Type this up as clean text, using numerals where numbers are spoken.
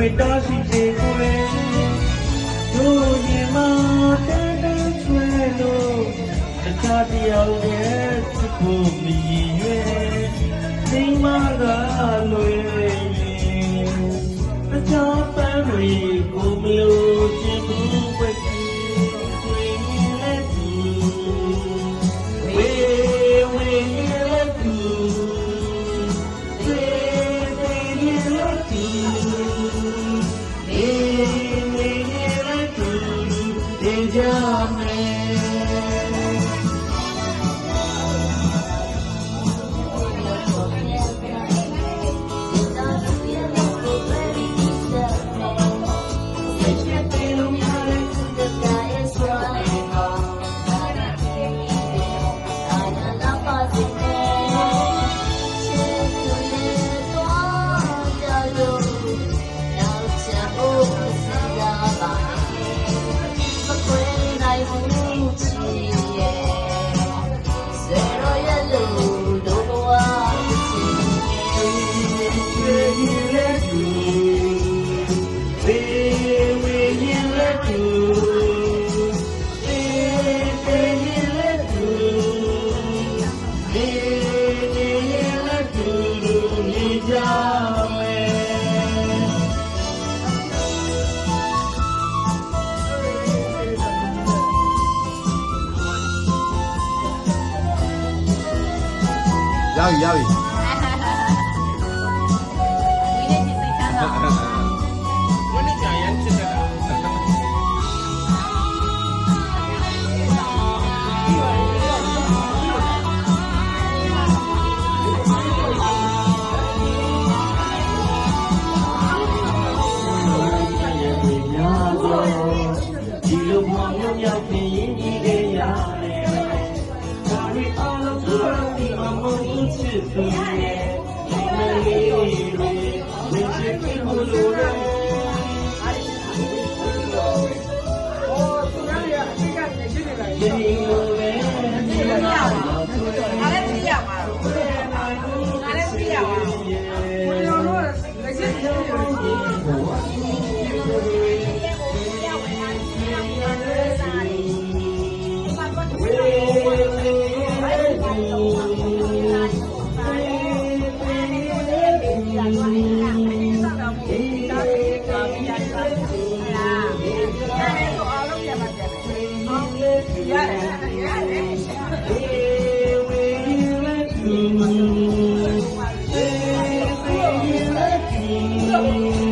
တွေတားရှိစေကိုယ်တို့ရင်မတဲတဲဆွဲလို့တခြားတယောက်ရဲ့ချစ်ဖို့မရည်ရွယ်စိတ်မကလွယ်တခြားပန်းတွေကိုမလို့ချင်ဘူးပဲရပြီဝင်းနေကြရမ်းချစ်တတ်တာဒီလိုမောင်မျိုးရောက်နေရင်ဒီလေရတယ်ဒါရီအားလုံးသူဒီအမောင်ချစ်သူရဲ့ဒီမလေးတွေမင်းချစ်ပြီးလို့ရတယ်ဒီလိုပဲဒီလိုပဲအားလည်းပြရမှာအားလည်းပြရမှာဘယ်လိုလုပ်လဲလက်ရှိYeah.